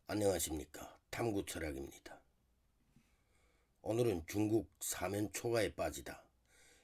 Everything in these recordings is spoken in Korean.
안녕하십니까. 탐구철학입니다. 오늘은 중국 사면 초가에 빠지다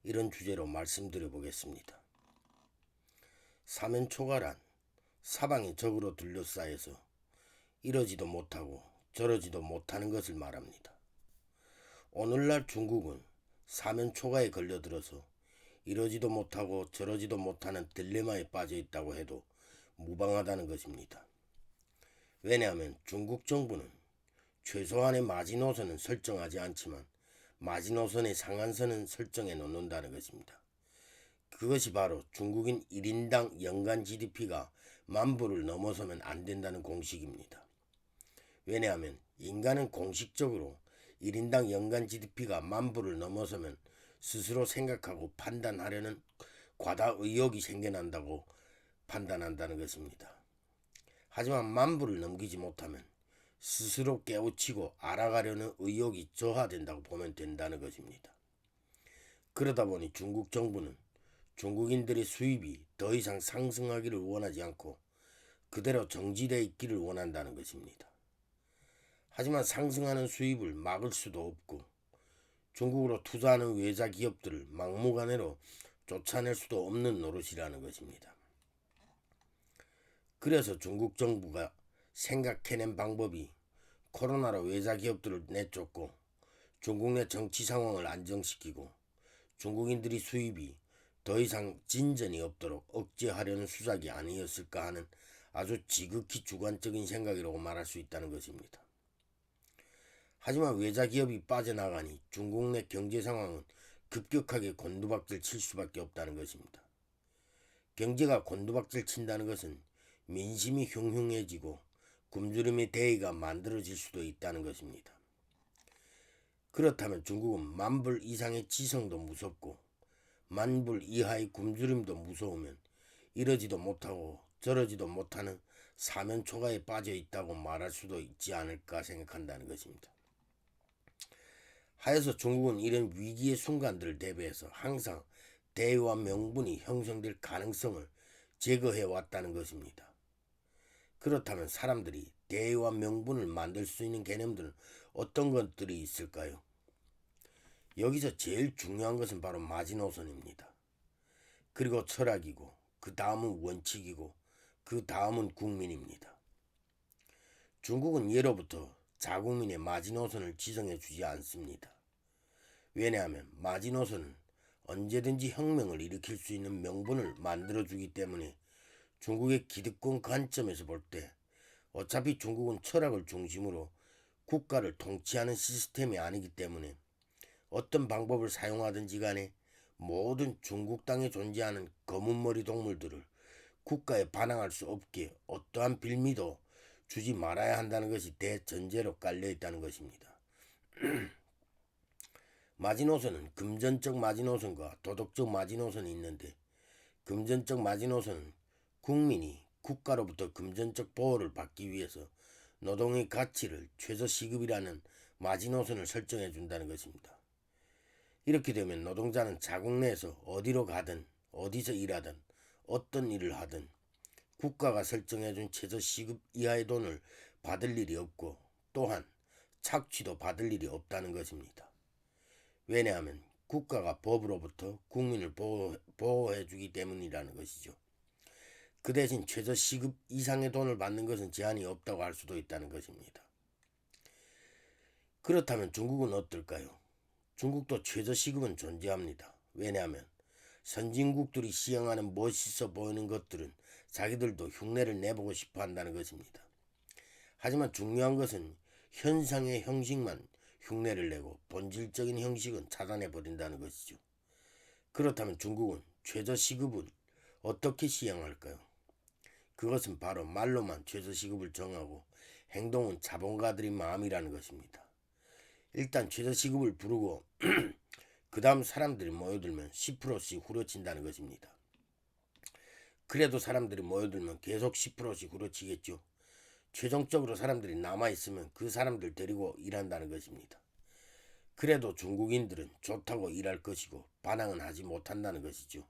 이런 주제로 말씀드려 보겠습니다. 사면 초가란 사방이 적으로 둘러싸여서 이러지도 못하고 저러지도 못하는 것을 말합니다. 오늘날 중국은 사면 초가에 걸려들어서 이러지도 못하고 저러지도 못하는 딜레마에 빠져 있다고 해도 무방하다는 것입니다. 왜냐하면 중국 정부는 최소한의 마지노선은 설정하지 않지만 마지노선의 상한선은 설정해 놓는다는 것입니다. 그것이 바로 중국인 1인당 연간 GDP가 10,000불을 넘어서면 안 된다는 공식입니다. 왜냐하면 인간은 공식적으로 1인당 연간 GDP가 10,000불을 넘어서면 스스로 생각하고 판단하려는 과다 의욕이 생겨난다고 판단한다는 것입니다. 하지만 10,000불을 넘기지 못하면 스스로 깨우치고 알아가려는 의욕이 저하된다고 보면 된다는 것입니다. 그러다 보니 중국 정부는 중국인들의 수입이 더 이상 상승하기를 원하지 않고 그대로 정지되어 있기를 원한다는 것입니다. 하지만 상승하는 수입을 막을 수도 없고 중국으로 투자하는 외자 기업들을 막무가내로 쫓아낼 수도 없는 노릇이라는 것입니다. 그래서 중국 정부가 생각해낸 방법이 코로나로 외자 기업들을 내쫓고 중국 내 정치 상황을 안정시키고 중국인들이 수입이 더 이상 진전이 없도록 억제하려는 수작이 아니었을까 하는 아주 지극히 주관적인 생각이라고 말할 수 있다는 것입니다. 하지만 외자 기업이 빠져나가니 중국 내 경제 상황은 급격하게 곤두박질 칠 수밖에 없다는 것입니다. 경제가 곤두박질 친다는 것은 민심이 흉흉해지고 굶주림의 대의가 만들어질 수도 있다는 것입니다. 그렇다면 중국은 10,000불 이상의 지성도 무섭고 10,000불 이하의 굶주림도 무서우면 이러지도 못하고 저러지도 못하는 사면초가에 빠져 있다고 말할 수도 있지 않을까 생각한다는 것입니다. 하여서 중국은 이런 위기의 순간들을 대비해서 항상 대의와 명분이 형성될 가능성을 제거해 왔다는 것입니다. 그렇다면 사람들이 대의와 명분을 만들 수 있는 개념들은 어떤 것들이 있을까요? 여기서 제일 중요한 것은 바로 마지노선입니다. 그리고 철학이고 그 다음은 원칙이고 그 다음은 국민입니다. 중국은 예로부터 자국민의 마지노선을 지정해 주지 않습니다. 왜냐하면 마지노선은 언제든지 혁명을 일으킬 수 있는 명분을 만들어 주기 때문에 중국의 기득권 관점에서 볼 때 어차피 중국은 철학을 중심으로 국가를 통치하는 시스템이 아니기 때문에 어떤 방법을 사용하든지 간에 모든 중국 땅에 존재하는 검은머리 동물들을 국가에 반항할 수 없게 어떠한 빌미도 주지 말아야 한다는 것이 대전제로 깔려 있다는 것입니다. 마지노선은 금전적 마지노선과 도덕적 마지노선이 있는데 금전적 마지노선은 국민이 국가로부터 금전적 보호를 받기 위해서 노동의 가치를 최저시급이라는 마지노선을 설정해 준다는 것입니다. 이렇게 되면 노동자는 자국 내에서 어디로 가든 어디서 일하든 어떤 일을 하든 국가가 설정해 준 최저시급 이하의 돈을 받을 일이 없고 또한 착취도 받을 일이 없다는 것입니다. 왜냐하면 국가가 법으로부터 국민을 보호해 주기 때문이라는 것이죠. 그 대신 최저시급 이상의 돈을 받는 것은 제한이 없다고 할 수도 있다는 것입니다. 그렇다면 중국은 어떨까요? 중국도 최저시급은 존재합니다. 왜냐하면 선진국들이 시행하는 멋있어 보이는 것들은 자기들도 흉내를 내보고 싶어 한다는 것입니다. 하지만 중요한 것은 현상의 형식만 흉내를 내고 본질적인 형식은 차단해 버린다는 것이죠. 그렇다면 중국은 최저시급을 어떻게 시행할까요? 그것은 바로 말로만 최저시급을 정하고 행동은 자본가들의 마음이라는 것입니다. 일단 최저시급을 부르고 그 다음 사람들이 모여들면 10%씩 후려친다는 것입니다. 그래도 사람들이 모여들면 계속 10%씩 후려치겠죠. 최종적으로 사람들이 남아있으면 그 사람들 데리고 일한다는 것입니다. 그래도 중국인들은 좋다고 일할 것이고 반항은 하지 못한다는 것이죠.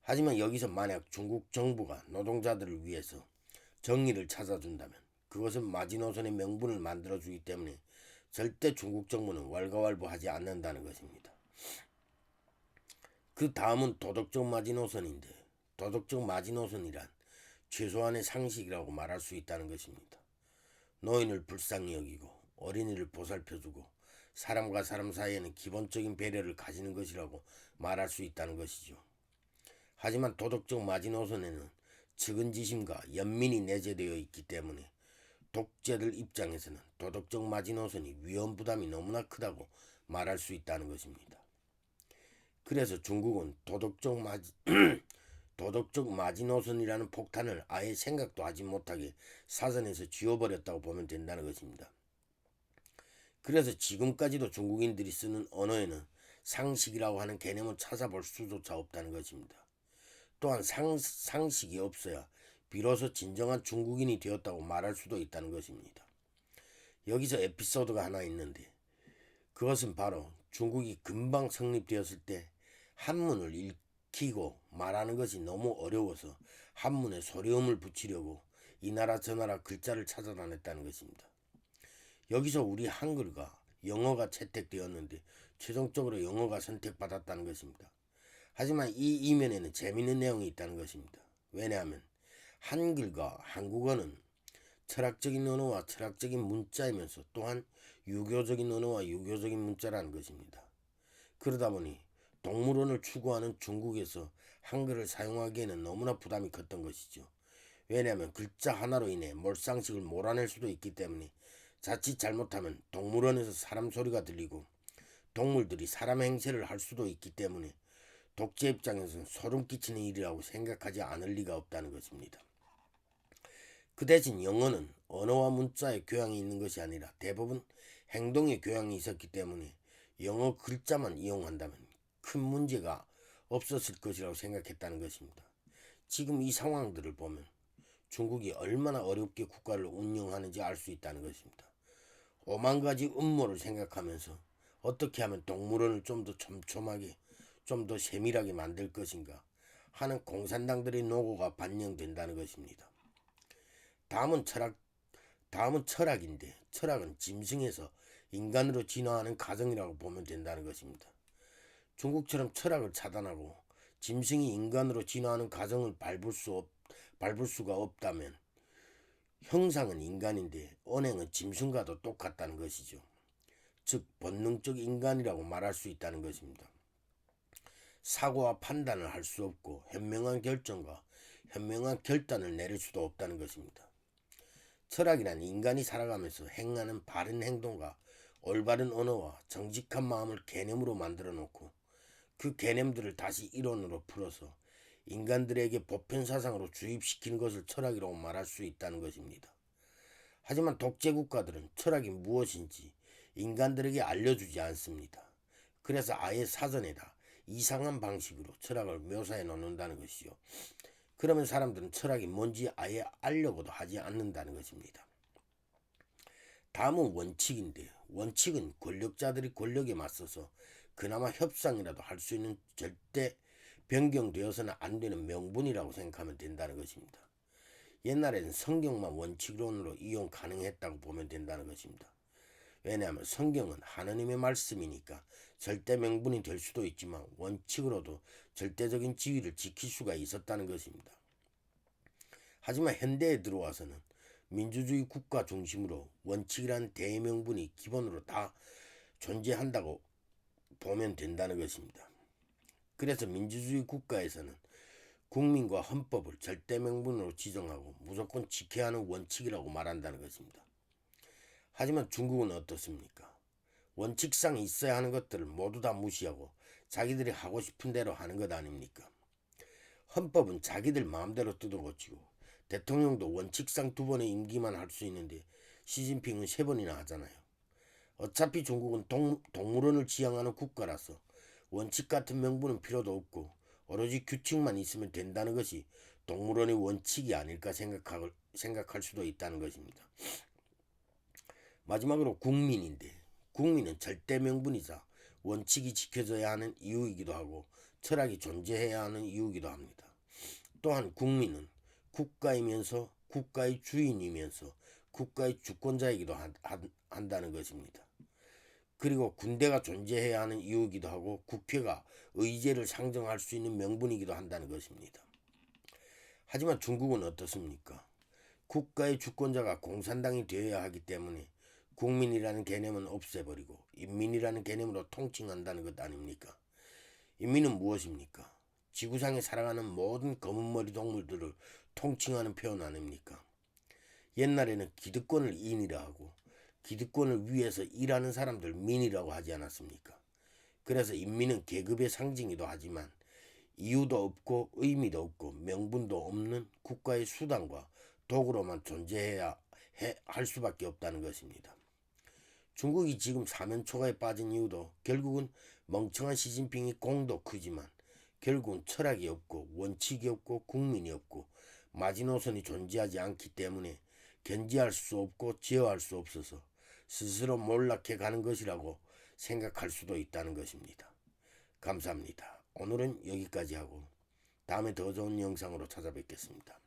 하지만 여기서 만약 중국 정부가 노동자들을 위해서 정의를 찾아준다면 그것은 마지노선의 명분을 만들어주기 때문에 절대 중국 정부는 왈가왈부하지 않는다는 것입니다. 그 다음은 도덕적 마지노선인데, 도덕적 마지노선이란 최소한의 상식이라고 말할 수 있다는 것입니다. 노인을 불쌍히 여기고 어린이를 보살펴주고 사람과 사람 사이에는 기본적인 배려를 가지는 것이라고 말할 수 있다는 것이죠. 하지만 도덕적 마지노선에는 측은지심과 연민이 내재되어 있기 때문에 독재들 입장에서는 도덕적 마지노선이 위험 부담이 너무나 크다고 말할 수 있다는 것입니다. 그래서 중국은 도덕적 마지노선이라는 폭탄을 아예 생각도 하지 못하게 사전에서 지워버렸다고 보면 된다는 것입니다. 그래서 지금까지도 중국인들이 쓰는 언어에는 상식이라고 하는 개념을 찾아볼 수조차 없다는 것입니다. 또한 상식이 없어야 비로소 진정한 중국인이 되었다고 말할 수도 있다는 것입니다. 여기서 에피소드가 하나 있는데, 그것은 바로 중국이 금방 성립되었을 때 한문을 읽히고 말하는 것이 너무 어려워서 한문에 소리음을 붙이려고 이 나라 저 나라 글자를 찾아다녔다는 것입니다. 여기서 우리 한글과 영어가 채택되었는데 최종적으로 영어가 선택받았다는 것입니다. 하지만 이 이면에는 재미있는 내용이 있다는 것입니다. 왜냐하면 한글과 한국어는 철학적인 언어와 철학적인 문자이면서 또한 유교적인 언어와 유교적인 문자라는 것입니다. 그러다 보니 동물원을 추구하는 중국에서 한글을 사용하기에는 너무나 부담이 컸던 것이죠. 왜냐하면 글자 하나로 인해 몰상식을 몰아낼 수도 있기 때문에 자칫 잘못하면 동물원에서 사람 소리가 들리고 동물들이 사람 행세를 할 수도 있기 때문에 독재 입장에서는 소름 끼치는 일이라고 생각하지 않을 리가 없다는 것입니다. 그 대신 영어는 언어와 문자의 교양이 있는 것이 아니라 대부분 행동의 교양이 있었기 때문에 영어 글자만 이용한다면 큰 문제가 없었을 것이라고 생각했다는 것입니다. 지금 이 상황들을 보면 중국이 얼마나 어렵게 국가를 운영하는지 알 수 있다는 것입니다. 5만 가지 음모를 생각하면서 어떻게 하면 동물원을 좀 더 촘촘하게 좀 더 세밀하게 만들 것인가 하는 공산당들의 노고가 반영된다는 것입니다. 다음은 철학인데, 철학은 짐승에서 인간으로 진화하는 과정이라고 보면 된다는 것입니다. 중국처럼 철학을 차단하고 짐승이 인간으로 진화하는 과정을 밟을 수가 없다면 형상은 인간인데 언행은 짐승과도 똑같다는 것이죠. 즉 본능적 인간이라고 말할 수 있다는 것입니다. 사고와 판단을 할 수 없고 현명한 결정과 현명한 결단을 내릴 수도 없다는 것입니다. 철학이란 인간이 살아가면서 행하는 바른 행동과 올바른 언어와 정직한 마음을 개념으로 만들어 놓고 그 개념들을 다시 이론으로 풀어서 인간들에게 보편사상으로 주입시키는 것을 철학이라고 말할 수 있다는 것입니다. 하지만 독재국가들은 철학이 무엇인지 인간들에게 알려주지 않습니다. 그래서 아예 사전에다 이상한 방식으로 철학을 묘사해 놓는다는 것이죠. 그러면 사람들은 철학이 뭔지 아예 알려고도 하지 않는다는 것입니다. 다음은 원칙인데, 원칙은 권력자들이 권력에 맞서서 그나마 협상이라도 할 수 있는 절대 변경되어서는 안 되는 명분이라고 생각하면 된다는 것입니다. 옛날에는 성경만 원칙론으로 이용 가능했다고 보면 된다는 것입니다. 왜냐하면 성경은 하느님의 말씀이니까 절대 명분이 될 수도 있지만 원칙으로도 절대적인 지위를 지킬 수가 있었다는 것입니다. 하지만 현대에 들어와서는 민주주의 국가 중심으로 원칙이란 대명분이 기본으로 다 존재한다고 보면 된다는 것입니다. 그래서 민주주의 국가에서는 국민과 헌법을 절대 명분으로 지정하고 무조건 지켜야 하는 원칙이라고 말한다는 것입니다. 하지만 중국은 어떻습니까? 원칙상 있어야 하는 것들을 모두 다 무시하고 자기들이 하고 싶은 대로 하는 것 아닙니까? 헌법은 자기들 마음대로 뜯어고치고 대통령도 원칙상 2번의 임기만 할 수 있는데 시진핑은 3번이나 하잖아요. 어차피 중국은 동물원을 지향하는 국가라서 원칙 같은 명분은 필요도 없고 오로지 규칙만 있으면 된다는 것이 동물원의 원칙이 아닐까 생각할 수도 있다는 것입니다. 마지막으로 국민인데, 국민은 절대 명분이자 원칙이 지켜져야 하는 이유이기도 하고 철학이 존재해야 하는 이유이기도 합니다. 또한 국민은 국가이면서 국가의 주인이면서 국가의 주권자이기도 한다는 것입니다. 그리고 군대가 존재해야 하는 이유이기도 하고 국회가 의제를 상정할 수 있는 명분이기도 한다는 것입니다. 하지만 중국은 어떻습니까? 국가의 주권자가 공산당이 되어야 하기 때문에 국민이라는 개념은 없애버리고 인민이라는 개념으로 통칭한다는 것 아닙니까? 인민은 무엇입니까? 지구상에 살아가는 모든 검은머리 동물들을 통칭하는 표현 아닙니까? 옛날에는 기득권을 인이라 하고 기득권을 위해서 일하는 사람들 민이라고 하지 않았습니까? 그래서 인민은 계급의 상징이기도 하지만 이유도 없고 의미도 없고 명분도 없는 국가의 수단과 도구로만 존재해야 할 수밖에 없다는 것입니다. 중국이 지금 사면초가에 빠진 이유도 결국은 멍청한 시진핑이 공도 크지만 결국은 철학이 없고 원칙이 없고 국민이 없고 마지노선이 존재하지 않기 때문에 견제할 수 없고 제어할 수 없어서 스스로 몰락해 가는 것이라고 생각할 수도 있다는 것입니다. 감사합니다. 오늘은 여기까지 하고 다음에 더 좋은 영상으로 찾아뵙겠습니다.